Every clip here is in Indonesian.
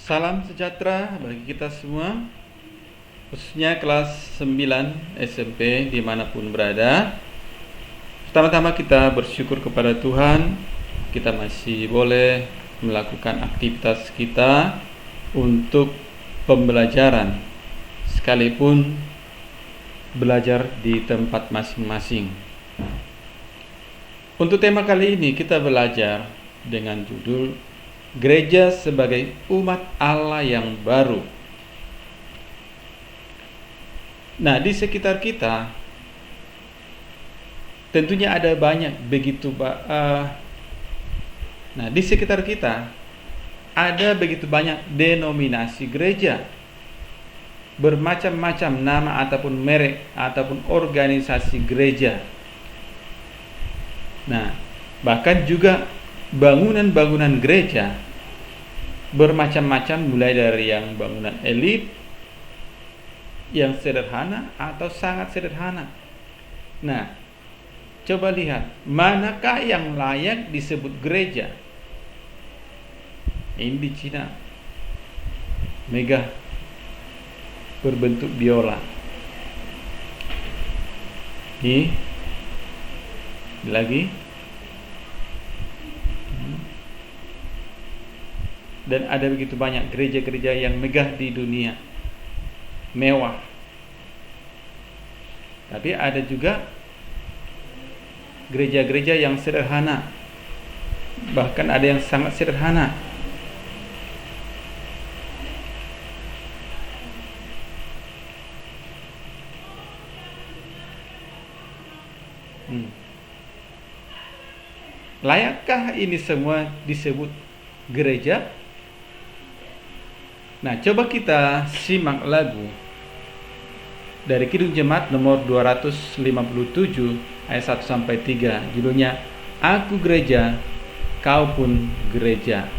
Salam sejahtera bagi kita semua, khususnya kelas 9 SMP dimanapun berada. Pertama-tama kita bersyukur kepada Tuhan, kita masih boleh melakukan aktivitas kita untuk pembelajaran, sekalipun belajar di tempat masing-masing. Untuk tema kali ini kita belajar dengan judul Gereja sebagai umat Allah yang baru. Nah, di sekitar kita tentunya ada banyak di sekitar kita ada begitu banyak denominasi gereja, bermacam-macam nama ataupun merek ataupun organisasi gereja. Nah, bahkan juga bangunan-bangunan gereja bermacam-macam, mulai dari yang bangunan elit, yang sederhana atau sangat sederhana. Nah, coba lihat, manakah yang layak disebut gereja? Ini di Cina, megah, berbentuk biola. Ini lagi. Dan ada begitu banyak gereja-gereja yang megah di dunia, mewah. Tapi ada juga gereja-gereja yang sederhana, bahkan ada yang sangat sederhana. Layakkah ini semua disebut gereja? Nah, coba kita simak lagu dari Kidung Jemaat nomor 257 ayat 1 sampai 3, judulnya Aku Gereja, Kau Pun Gereja.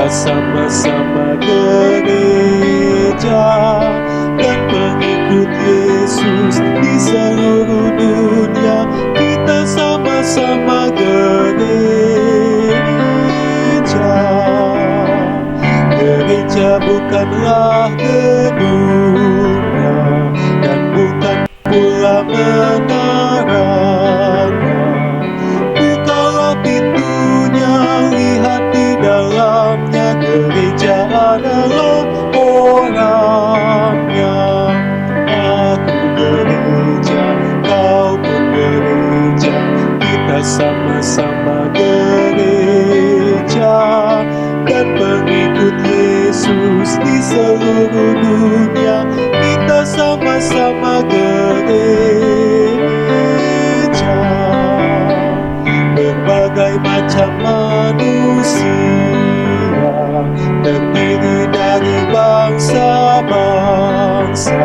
Sama-sama gereja dan pengikut Yesus di seluruh dunia. Kita sama-sama gereja. Gereja bukanlah gedungnya dan bukan pula menaranya. Bukalah pintunya, lihat di dalamnya. Gereja adalah orangnya. Aku gereja, kau pun gereja. Kita sama-sama gereja dan pengikut Yesus di seluruh dunia. Kita sama-sama gereja. Berbagai macam manusia terdiri dari bangsa-bangsa,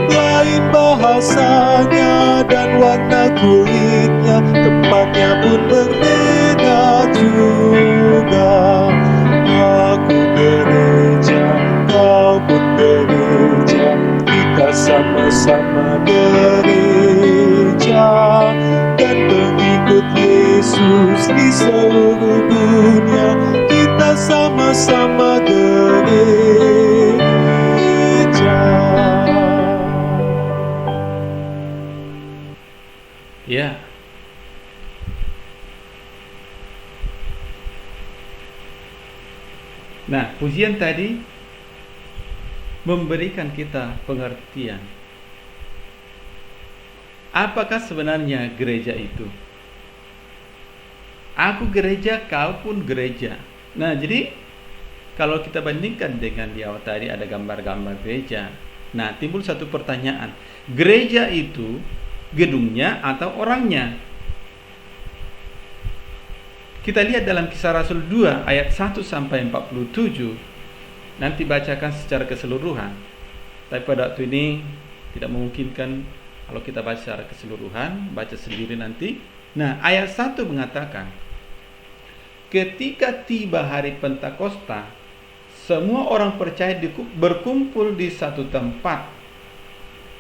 lain bahasanya dan warna kulitnya, tempatnya pun berbeda juga. Aku gereja, kau pun gereja. Kita sama-sama gereja dan pengikut Yesus di seluruh dunia. Kita sama-sama gereja. Ya. Nah, pujian tadi memberikan kita pengertian. Apakah sebenarnya gereja itu? Aku gereja, kau pun gereja. Nah, jadi kalau kita bandingkan dengan di awal tadi ada gambar-gambar gereja. Nah, timbul satu pertanyaan. Gereja itu gedungnya atau orangnya? Kita lihat dalam Kisah Rasul 2 ayat 1 sampai 47. Nanti bacakan secara keseluruhan. Tapi pada waktu ini tidak memungkinkan kalau kita baca secara keseluruhan, baca sendiri nanti. Nah, ayat 1 mengatakan, ketika tiba hari Pentakosta, semua orang percaya berkumpul di satu tempat.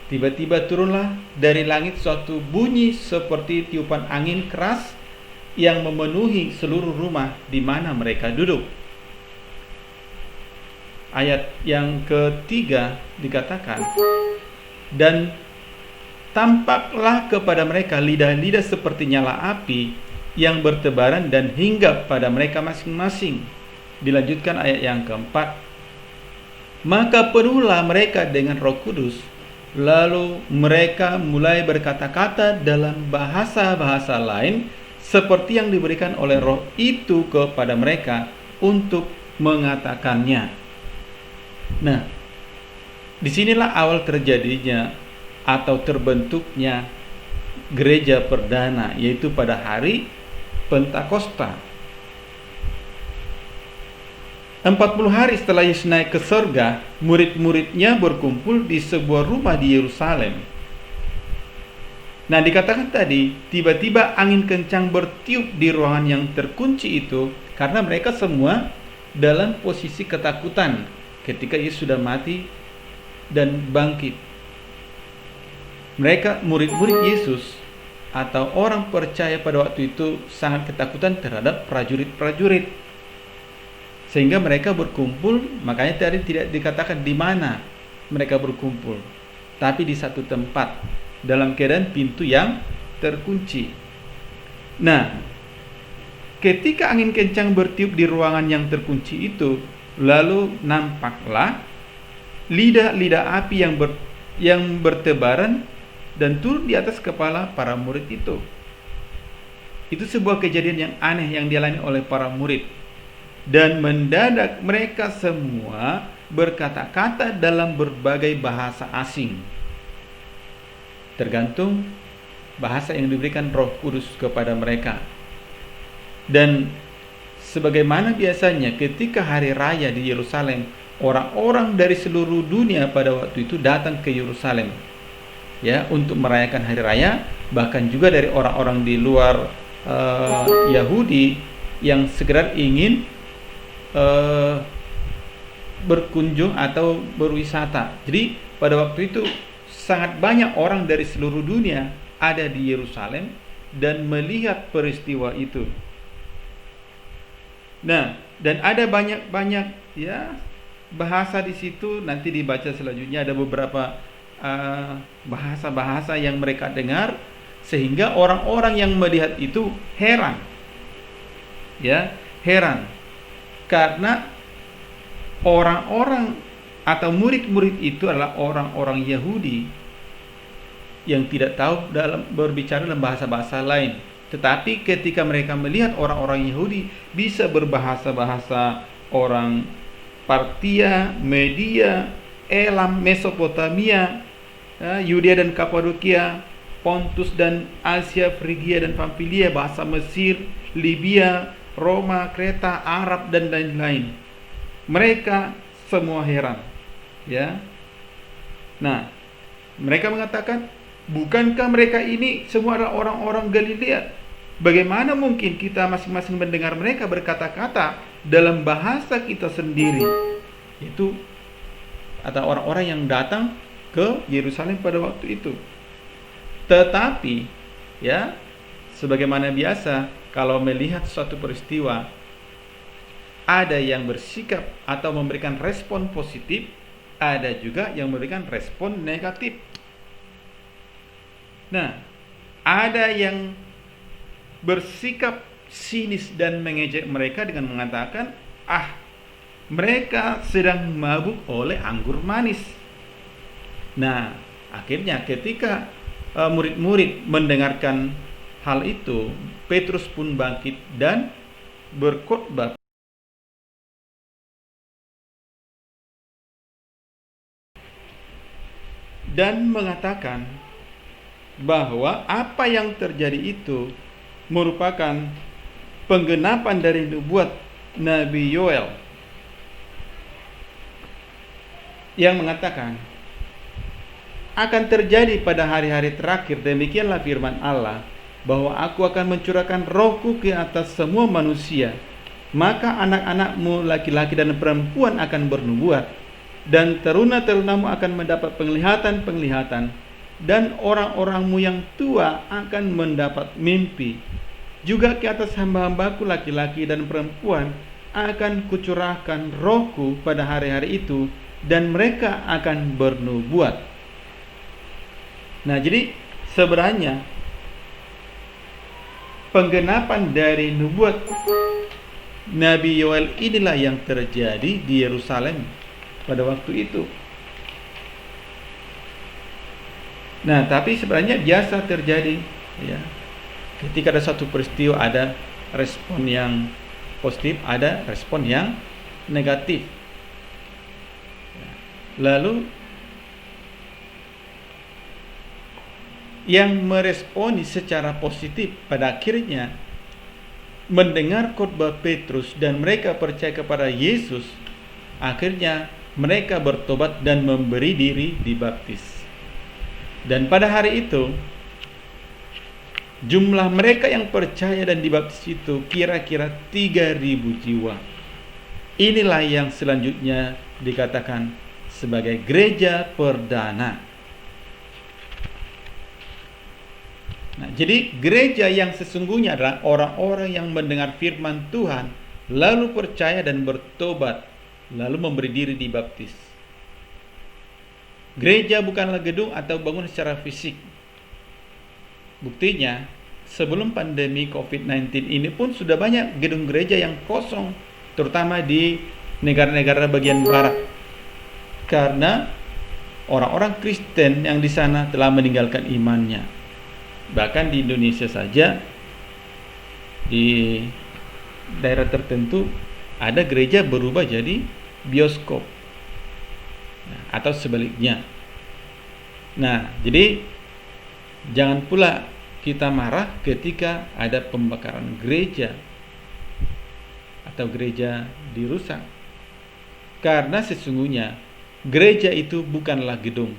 Tiba-tiba turunlah dari langit suatu bunyi seperti tiupan angin keras yang memenuhi seluruh rumah di mana mereka duduk. Ayat yang ketiga dikatakan, dan tampaklah kepada mereka lidah-lidah seperti nyala api yang bertebaran dan hinggap pada mereka masing-masing. Dilanjutkan ayat yang keempat, maka penuhlah mereka dengan Roh Kudus, lalu mereka mulai berkata-kata dalam bahasa-bahasa lain seperti yang diberikan oleh Roh itu kepada mereka untuk mengatakannya. Nah, disinilah awal terjadinya atau terbentuknya gereja perdana, yaitu pada hari Pentakosta. 40 hari setelah Yesus naik ke surga, murid-muridnya berkumpul di sebuah rumah di Yerusalem. Nah, dikatakan tadi, tiba-tiba angin kencang bertiup di ruangan yang terkunci itu, karena mereka semua dalam posisi ketakutan ketika Yesus sudah mati dan bangkit. Mereka, murid-murid Yesus atau orang percaya pada waktu itu, sangat ketakutan terhadap prajurit-prajurit, sehingga mereka berkumpul. Makanya tadi tidak dikatakan di mana mereka berkumpul, tapi di satu tempat dalam keadaan pintu yang terkunci. Nah, ketika angin kencang bertiup di ruangan yang terkunci itu, lalu nampaklah lidah-lidah api yang bertebaran dan turun di atas kepala para murid itu. Itu sebuah kejadian yang aneh yang dialami oleh para murid. Dan mendadak mereka semua berkata-kata dalam berbagai bahasa asing, tergantung bahasa yang diberikan Roh Kudus kepada mereka. Dan sebagaimana biasanya ketika hari raya di Yerusalem, orang-orang dari seluruh dunia pada waktu itu datang ke Yerusalem, ya, untuk merayakan hari raya. Bahkan juga dari orang-orang di luar Yahudi yang sekedar ingin berkunjung atau berwisata. Jadi pada waktu itu sangat banyak orang dari seluruh dunia ada di Yerusalem dan melihat peristiwa itu. Nah, dan ada banyak ya bahasa di situ. Nanti dibaca selanjutnya ada beberapa bahasa-bahasa yang mereka dengar, sehingga orang-orang yang melihat itu heran. Ya, heran. Karena orang-orang atau murid-murid itu adalah orang-orang Yahudi yang tidak tahu berbicara dalam bahasa-bahasa lain. Tetapi ketika mereka melihat orang-orang Yahudi bisa berbahasa-bahasa orang Partia, Media, Elam, Mesopotamia, Yudea dan Kapadokia, Pontus dan Asia, Frigia dan Pamfilia, bahasa Mesir, Libya, Roma, Kreta, Arab dan lain-lain, mereka semua heran, ya. Nah, mereka mengatakan, bukankah mereka ini semua adalah orang-orang Galilea? Bagaimana mungkin kita masing-masing mendengar mereka berkata-kata dalam bahasa kita sendiri? Itu atau orang-orang yang datang ke Yerusalem pada waktu itu. Tetapi, ya, sebagaimana biasa, kalau melihat suatu peristiwa, ada yang bersikap atau memberikan respon positif, ada juga yang memberikan respon negatif. Nah, ada yang bersikap sinis dan mengejek mereka dengan mengatakan, mereka sedang mabuk oleh anggur manis. Nah, akhirnya ketika murid-murid mendengarkan hal itu, Petrus pun bangkit dan berkhotbah dan mengatakan bahwa apa yang terjadi itu merupakan penggenapan dari nubuat Nabi Yoel yang mengatakan, akan terjadi pada hari-hari terakhir. Demikianlah firman Allah, bahwa aku akan mencurahkan rohku ke atas semua manusia. Maka anak-anakmu laki-laki dan perempuan akan bernubuat, dan teruna-terunamu akan mendapat penglihatan-penglihatan, dan orang-orangmu yang tua akan mendapat mimpi. Juga ke atas hamba-hambaku laki-laki dan perempuan akan kucurahkan rohku pada hari-hari itu, dan mereka akan bernubuat. Nah, jadi sebenarnya penggenapan dari nubuat Nabi Yoel inilah yang terjadi di Yerusalem pada waktu itu. Nah, tapi sebenarnya biasa terjadi, ya. Ketika ada satu peristiwa, ada respon yang positif, ada respon yang negatif. Lalu yang meresponi secara positif pada akhirnya mendengar khotbah Petrus dan mereka percaya kepada Yesus, akhirnya mereka bertobat dan memberi diri dibaptis. Dan pada hari itu jumlah mereka yang percaya dan dibaptis itu kira-kira 3.000 jiwa. Inilah yang selanjutnya dikatakan sebagai gereja perdana. Nah, jadi gereja yang sesungguhnya adalah orang-orang yang mendengar firman Tuhan, lalu percaya dan bertobat, lalu memberi diri dibaptis. Gereja bukanlah gedung atau bangunan secara fisik. Buktinya, sebelum pandemi COVID-19 ini pun sudah banyak gedung gereja yang kosong, terutama di negara-negara bagian barat. Karena orang-orang Kristen yang di sana telah meninggalkan imannya. Bahkan di Indonesia saja, di daerah tertentu ada gereja berubah jadi bioskop, atau sebaliknya. Nah, jadi jangan pula kita marah ketika ada pembakaran gereja atau gereja dirusak, karena sesungguhnya gereja itu bukanlah gedung.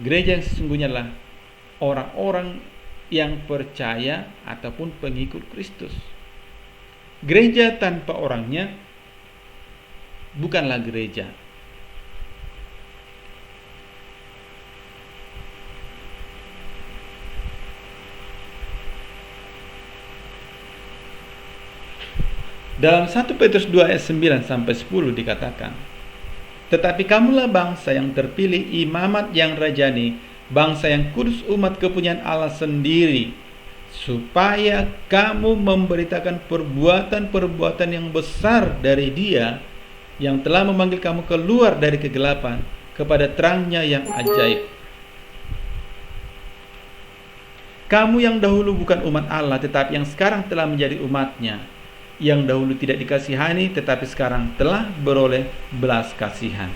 Gereja yang sesungguhnya adalah orang-orang yang percaya ataupun pengikut Kristus. Gereja tanpa orangnya bukanlah gereja. Dalam 1 Petrus 2 ayat 9 sampai 10 dikatakan, tetapi kamulah bangsa yang terpilih, imamat yang rajani, bangsa yang kudus, umat kepunyaan Allah sendiri, supaya kamu memberitakan perbuatan-perbuatan yang besar dari Dia yang telah memanggil kamu keluar dari kegelapan kepada terangnya yang ajaib. Kamu yang dahulu bukan umat Allah, tetapi yang sekarang telah menjadi umatnya, yang dahulu tidak dikasihani, tetapi sekarang telah beroleh belas kasihan.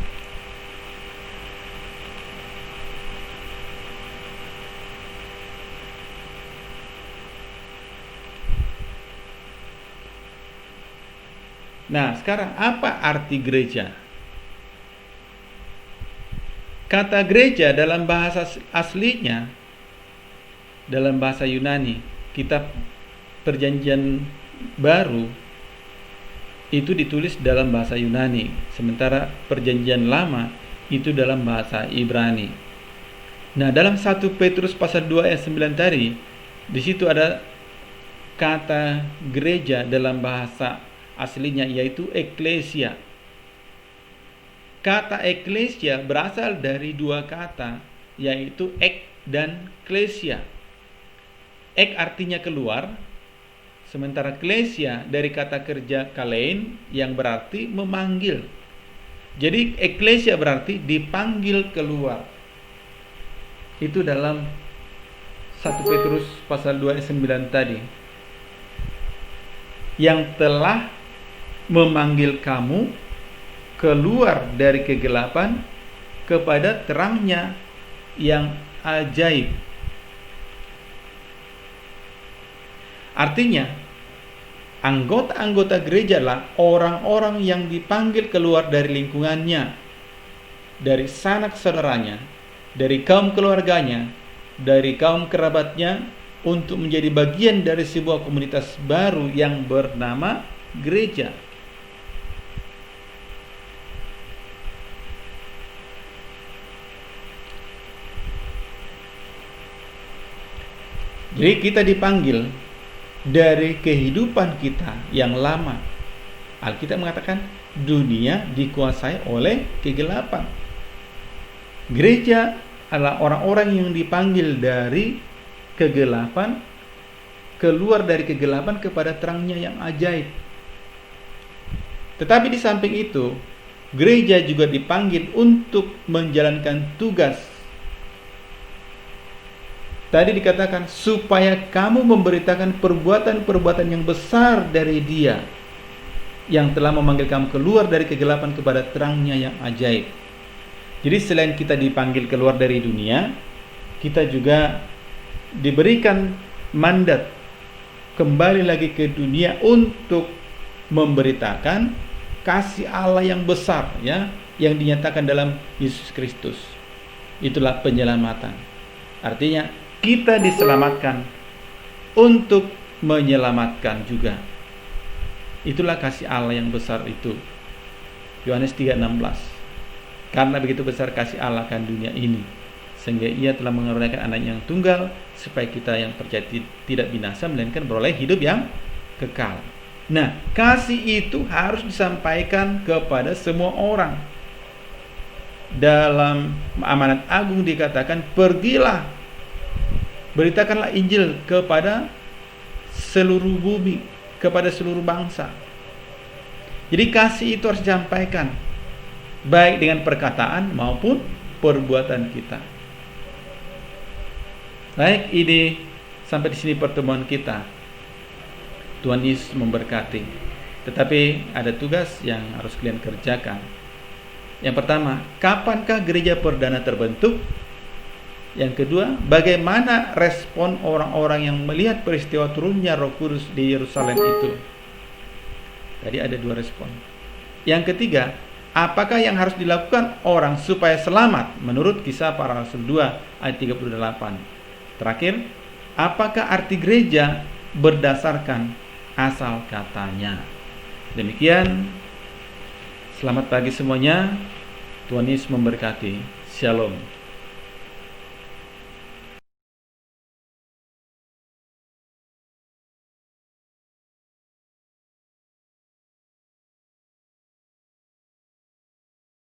Nah, sekarang apa arti gereja? Kata gereja dalam bahasa aslinya, dalam bahasa Yunani, kitab Perjanjian Baru itu ditulis dalam bahasa Yunani, sementara Perjanjian Lama itu dalam bahasa Ibrani. Nah, dalam 1 Petrus pasal 2 ayat 9 tadi, di situ ada kata gereja dalam bahasa aslinya, yaitu eklesia. Kata eklesia berasal dari dua kata, yaitu ek dan klesia. Ek artinya keluar, sementara klesia dari kata kerja kalein yang berarti memanggil. Jadi eklesia berarti dipanggil keluar. Itu dalam 1 Petrus pasal 2 ayat 9 tadi. Yang telah memanggil kamu keluar dari kegelapan kepada terangnya yang ajaib. Artinya, anggota-anggota gereja adalah orang-orang yang dipanggil keluar dari lingkungannya, dari sanak saudaranya, dari kaum keluarganya, dari kaum kerabatnya, untuk menjadi bagian dari sebuah komunitas baru yang bernama gereja. Jadi kita dipanggil dari kehidupan kita yang lama. Alkitab mengatakan dunia dikuasai oleh kegelapan. Gereja adalah orang-orang yang dipanggil dari kegelapan, keluar dari kegelapan kepada terangnya yang ajaib. Tetapi di samping itu, gereja juga dipanggil untuk menjalankan tugas. Tadi dikatakan supaya kamu memberitakan perbuatan-perbuatan yang besar dari Dia yang telah memanggil kamu keluar dari kegelapan kepada terangnya yang ajaib. Jadi selain kita dipanggil keluar dari dunia, kita juga diberikan mandat kembali lagi ke dunia untuk memberitakan kasih Allah yang besar, ya, yang dinyatakan dalam Yesus Kristus. Itulah penyelamatan. Artinya kita diselamatkan untuk menyelamatkan juga. Itulah kasih Allah yang besar itu. Yohanes 3:16. Karena begitu besar kasih Allah akan dunia ini, sehingga Ia telah mengaruniakan anak yang tunggal, supaya kita yang percaya tidak binasa, melainkan beroleh hidup yang kekal. Nah, kasih itu harus disampaikan kepada semua orang. Dalam amanat agung dikatakan, pergilah, beritakanlah Injil kepada seluruh bumi, kepada seluruh bangsa. Jadi kasih itu harus disampaikan, baik dengan perkataan maupun perbuatan kita. Baik, ini sampai di sini pertemuan kita. Tuhan Yesus memberkati. Tetapi ada tugas yang harus kalian kerjakan. Yang pertama, kapankah gereja perdana terbentuk? Yang kedua, bagaimana respon orang-orang yang melihat peristiwa turunnya Roh Kudus di Yerusalem itu? Tadi ada 2 respon. Yang ketiga, apakah yang harus dilakukan orang supaya selamat menurut Kisah Para Rasul 2 ayat 38? Terakhir, apakah arti gereja berdasarkan asal katanya? Demikian, selamat pagi semuanya. Tuhan Yesus memberkati. Shalom.